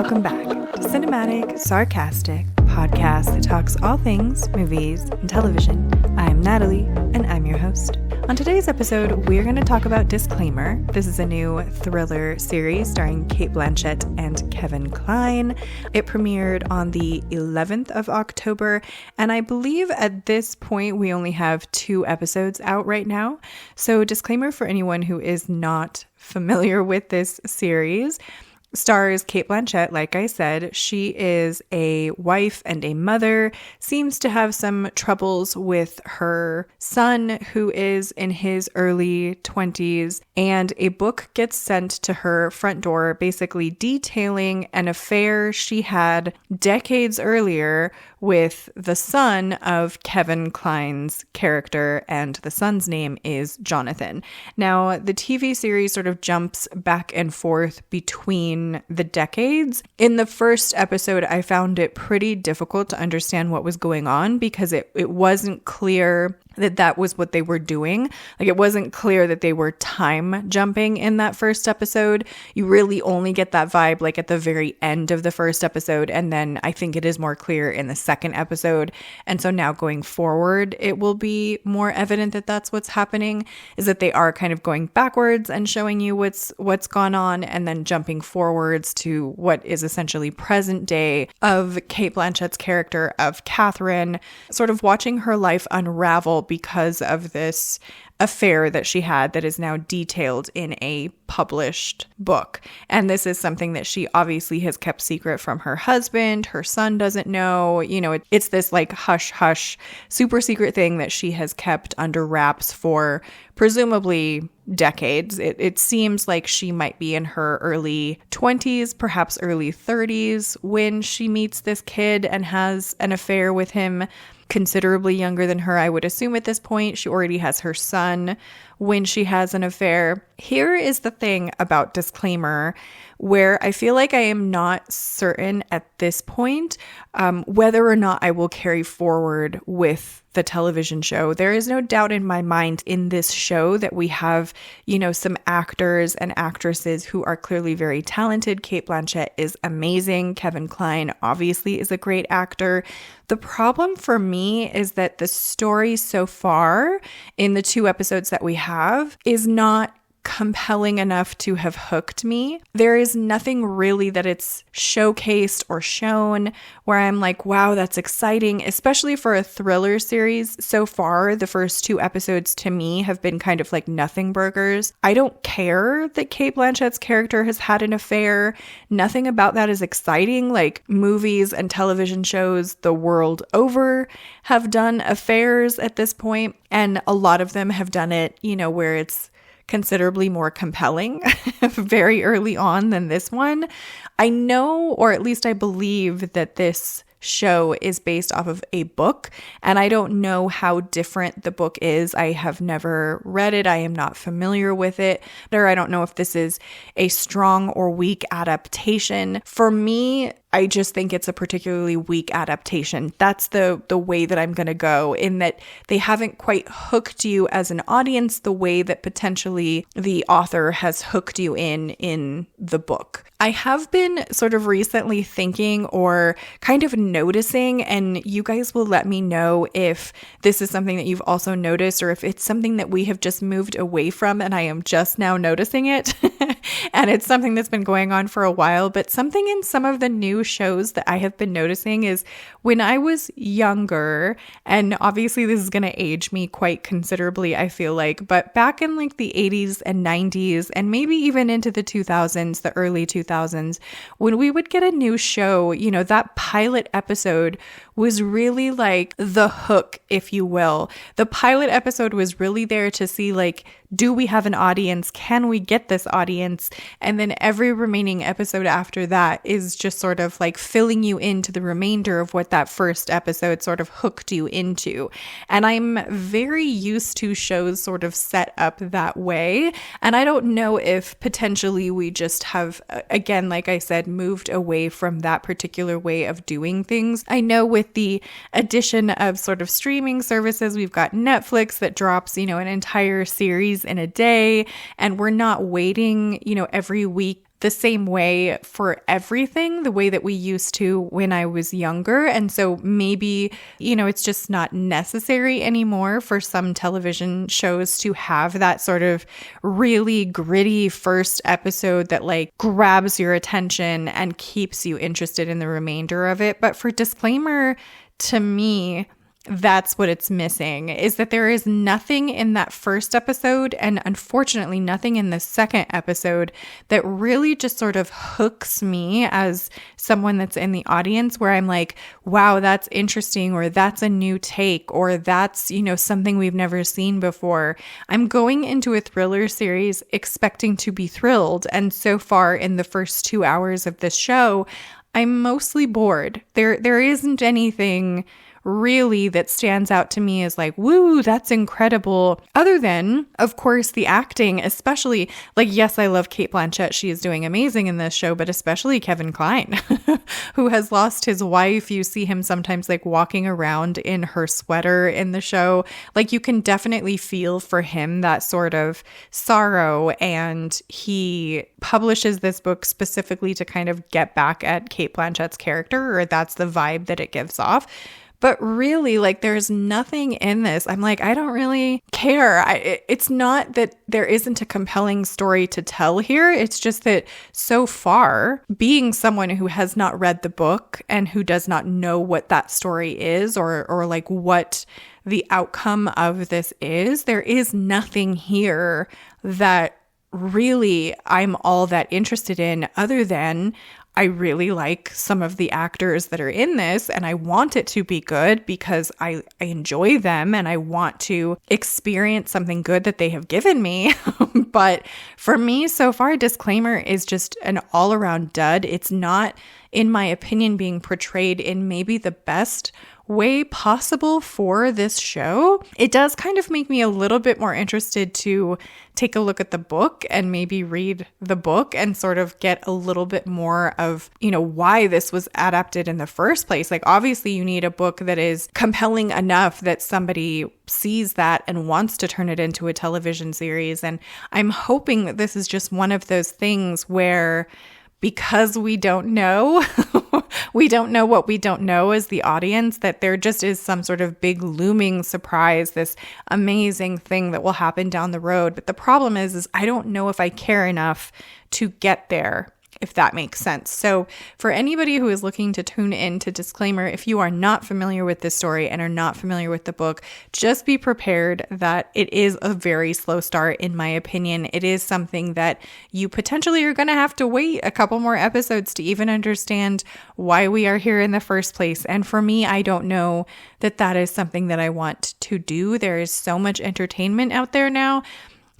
welcome back to Cinematic Sarcastic, podcast that talks all things movies and television. I'm Natalie, and I'm your host. On today's episode, we're going to talk about Disclaimer. This is a new thriller series starring Cate Blanchett and Kevin Kline. It premiered on the 11th of October, and I believe at this point we only have 2 episodes out right now. So disclaimer for anyone who is not familiar with this series. Stars Cate Blanchett, like I said. She is a wife and a mother, seems to have some troubles with her son who is in his early 20s, and a book gets sent to her front door basically detailing an affair she had decades earlier with the son of Kevin Kline's character, and the son's name is Jonathan. Now, the TV series sort of jumps back and forth between the decades. In the first episode, I found it pretty difficult to understand what was going on because it wasn't clear that was what they were doing. Like, it wasn't clear that they were time jumping in that first episode. You really only get that vibe like at the very end of the first episode, and then I think it is more clear in the second episode. And so now going forward, it will be more evident that that's what's happening, is that they are kind of going backwards and showing you what's gone on, and then jumping forwards to what is essentially present day of Cate Blanchett's character of Catherine, sort of watching her life unravel because of this affair that she had that is now detailed in a published book. And this is something that she obviously has kept secret from her husband. Her son doesn't know. You know, it's this like hush, super secret thing that she has kept under wraps for presumably decades. It seems like she might be in her early 20s, perhaps early 30s, when she meets this kid and has an affair with him. Considerably younger than her, I would assume at this point. She already has her son when she has an affair. Here is the thing about Disclaimer, where I feel like I am not certain at this point whether or not I will carry forward with the television show. There is no doubt in my mind in this show that we have, you know, some actors and actresses who are clearly very talented. Cate Blanchett is amazing. Kevin Kline obviously is a great actor. The problem for me is that the story so far in the 2 episodes that we have is not compelling enough to have hooked me. There is nothing really that it's showcased or shown where I'm like, wow, that's exciting, especially for a thriller series. So far, the first 2 episodes to me have been kind of like nothing burgers. I don't care that Cate Blanchett's character has had an affair. Nothing about that is exciting. Like, movies and television shows the world over have done affairs at this point, and a lot of them have done it, you know, where it's considerably more compelling very early on than this one. I know, or at least I believe, that this show is based off of a book, and I don't know how different the book is. I have never read it. I am not familiar with it, or I don't know if this is a strong or weak adaptation. For me, I just think it's a particularly weak adaptation. That's the way that I'm going to go, in that they haven't quite hooked you as an audience the way that potentially the author has hooked you in the book. I have been sort of recently thinking, or kind of noticing, and you guys will let me know if this is something that you've also noticed, or if it's something that we have just moved away from and I am just now noticing it. And it's something that's been going on for a while, but something in some of the new shows that I have been noticing is when I was younger, and obviously this is going to age me quite considerably, I feel like, but back in like the 80s and 90s, and maybe even into the 2000s, the early 2000s, when we would get a new show, you know, that pilot episode was really like the hook, if you will. The pilot episode was really there to see, like, do we have an audience? Can we get this audience? And then every remaining episode after that is just sort of like filling you into the remainder of what that first episode sort of hooked you into. And I'm very used to shows sort of set up that way. And I don't know if potentially we just have, again, like I said, moved away from that particular way of doing things. I know with the addition of sort of streaming services, we've got Netflix that drops, you know, an entire series in a day, and we're not waiting, you know, every week the same way for everything, the way that we used to when I was younger. And so maybe, it's just not necessary anymore for some television shows to have that sort of really gritty first episode that like grabs your attention and keeps you interested in the remainder of it. But for Disclaimer, to me, that's what it's missing, is that there is nothing in that first episode, and unfortunately nothing in the second episode, that really just sort of hooks me as someone that's in the audience, where I'm like, wow, that's interesting, or that's a new take, or that's, something we've never seen before. I'm going into a thriller series expecting to be thrilled, and so far in the first 2 hours of this show, I'm mostly bored. There isn't anything really that stands out to me as like, woo, that's incredible. Other than, of course, the acting, especially like, yes, I love Cate Blanchett. She is doing amazing in this show, but especially Kevin Kline, who has lost his wife. You see him sometimes like walking around in her sweater in the show. Like you can definitely feel for him that sort of sorrow. And he publishes this book specifically to kind of get back at Cate Blanchett's character, or that's the vibe that it gives off. But really, like, there's nothing in this. I'm like, I don't really care. It's not that there isn't a compelling story to tell here. It's just that so far, being someone who has not read the book and who does not know what that story is, or like what the outcome of this is, there is nothing here that really I'm all that interested in, other than I really like some of the actors that are in this, and I want it to be good because I enjoy them and I want to experience something good that they have given me. But for me, so far, Disclaimer is just an all-around dud. It's not, in my opinion, being portrayed in maybe the best way possible for this show. It does kind of make me a little bit more interested to take a look at the book and maybe read the book and sort of get a little bit more of, why this was adapted in the first place. Like, obviously you need a book that is compelling enough that somebody sees that and wants to turn it into a television series. And I'm hoping that this is just one of those things where, because we don't know, we don't know what we don't know as the audience, that there just is some sort of big looming surprise, this amazing thing that will happen down the road. But the problem is I don't know if I care enough to get there, if that makes sense. So for anybody who is looking to tune in to Disclaimer, if you are not familiar with this story and are not familiar with the book, just be prepared that it is a very slow start, in my opinion. It is something that you potentially are going to have to wait a couple more episodes to even understand why we are here in the first place. And for me, I don't know that that is something that I want to do. There is so much entertainment out there now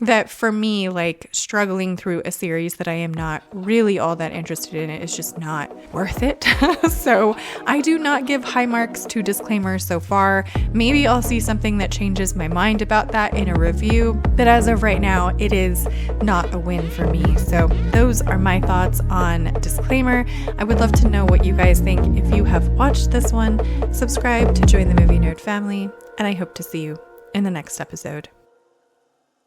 that for me, like, struggling through a series that I am not really all that interested in, it is just not worth it. So I do not give high marks to Disclaimer so far. Maybe I'll see something that changes my mind about that in a review, but as of right now, it is not a win for me. So those are my thoughts on Disclaimer. I would love to know what you guys think. If you have watched this one, subscribe to join the Movie Nerd family, and I hope to see you in the next episode.